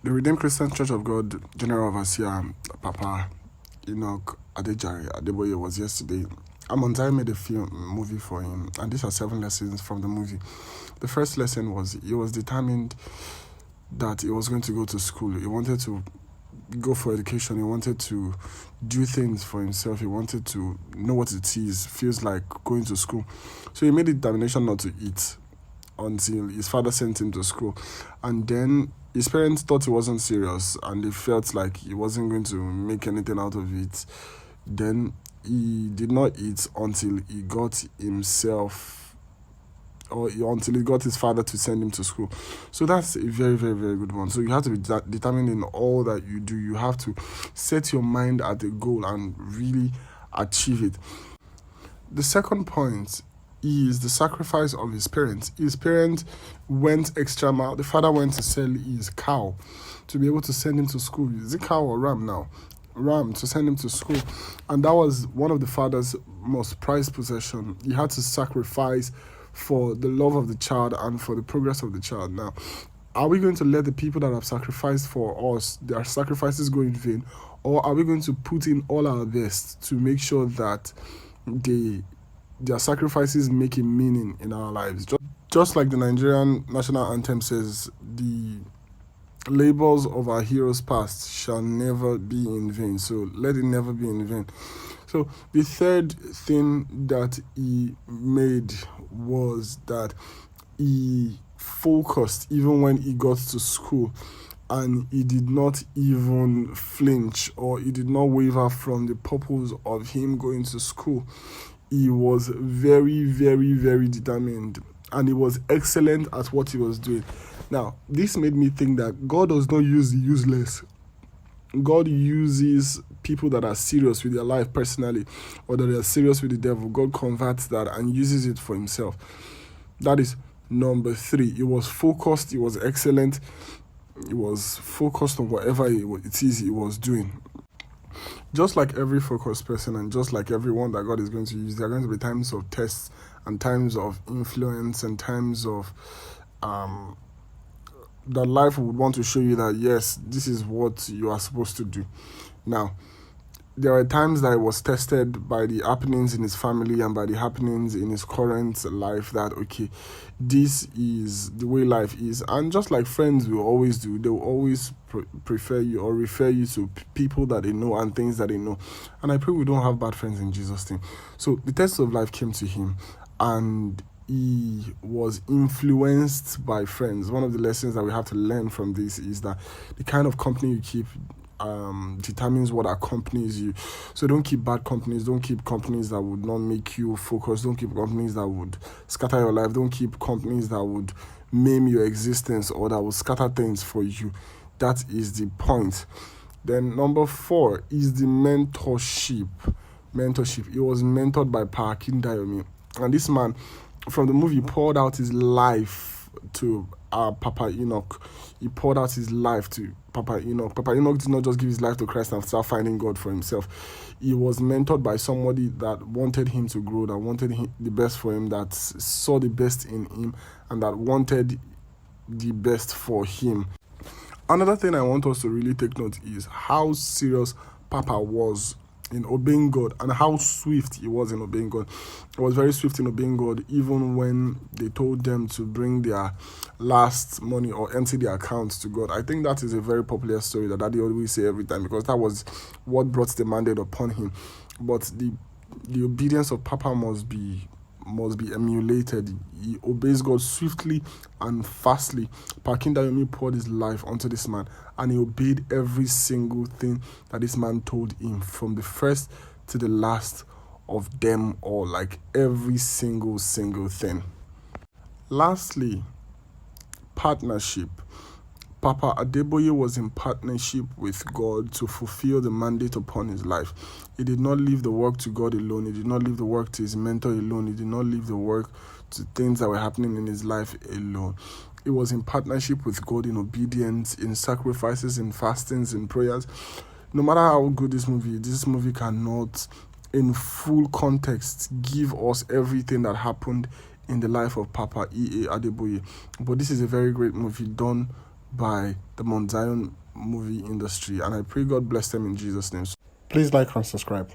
The Redeemed Christian Church of God General Overseer Papa Enoch Adeboye was yesterday. I made a movie for him, and these are 7 lessons from the movie. The first lesson was he was determined that he was going to go to school. He wanted to go for education. He wanted to do things for himself. He wanted to know what it feels like going to school. So he made a determination not to eat until his father sent him to school. And then his parents thought he wasn't serious and they felt like he wasn't going to make anything out of it. Then he did not eat until he got until he got his father to send him to school. So that's a very, very, very good one. So you have to be determined in all that you do. You have to set your mind at a goal and really achieve it. The second point is the sacrifice of his parents. His parents went extra mile. The father went to sell his cow to be able to send him to school. Is it cow or ram now? Ram, to send him to school. And that was one of the father's most prized possession. He had to sacrifice for the love of the child and for the progress of the child. Now, are we going to let the people that have sacrificed for us, their sacrifices, go in vain? Or are we going to put in all our best to make sure that their sacrifices make a meaning in our lives? Just like the Nigerian national anthem says, the labors of our heroes past shall never be in vain. So let it never be in vain. So the third thing that he made was that he focused even when he got to school, and he did not even flinch or he did not waver from the purpose of him going to school. He was very, very, very determined, and he was excellent at what he was doing. Now, this made me think that God does not use the useless. God uses people that are serious with their life personally, or that are serious with the devil. God converts that and uses it for himself. That is number 3. He was focused. He was excellent. He was focused on whatever it is he was doing. Just like every focused person and just like everyone that God is going to use, there are going to be times of tests and times of influence and times of that life would want to show you that, yes, this is what you are supposed to do. Now, there are times that I was tested by the happenings in his family and by the happenings in his current life that, okay, this is the way life is. And just like friends will always do, they will always prefer you or refer you to people that they know and things that they know. And I pray we don't have bad friends in Jesus' name. So the test of life came to him, and he was influenced by friends. One of the lessons that we have to learn from this is that the kind of company you keep determines what accompanies you. So don't keep bad companies. Don't keep companies that would not make you focus. Don't keep companies that would scatter your life. Don't keep companies that would maim your existence or that would scatter things for you. That is the point. Then number 4 is the mentorship. He was mentored by Pakin Dayomi. And this man, from the movie, poured out his life to Papa Enoch. He poured out his life to Papa Enoch. Papa Enoch did not just give his life to Christ and start finding God for himself. He was mentored by somebody that wanted him to grow, that wanted the best for him, that saw the best in him, and that wanted the best for him. Another thing I want us to really take note is how serious Papa was in obeying God and how swift he was in obeying God. He was very swift in obeying God, even when they told them to bring their last money or empty their accounts to God. I think that is a very popular story that Daddy always say every time, because that was what brought the mandate upon him. But the obedience of Papa must be emulated. He obeys God swiftly and fastly. Pakin Dayomi poured his life onto this man, and he obeyed every single thing that this man told him, from the first to the last of them all, like every single thing. Lastly, partnership. Papa Adeboye was in partnership with God to fulfill the mandate upon his life. He did not leave the work to God alone. He did not leave the work to his mentor alone. He did not leave the work to things that were happening in his life alone. He was in partnership with God, in obedience, in sacrifices, in fastings, in prayers. No matter how good this movie cannot, in full context, give us everything that happened in the life of Papa E.A. Adeboye. But this is a very great movie done by the Mount Zion movie industry, and I pray God bless them in Jesus' name. Please like and subscribe.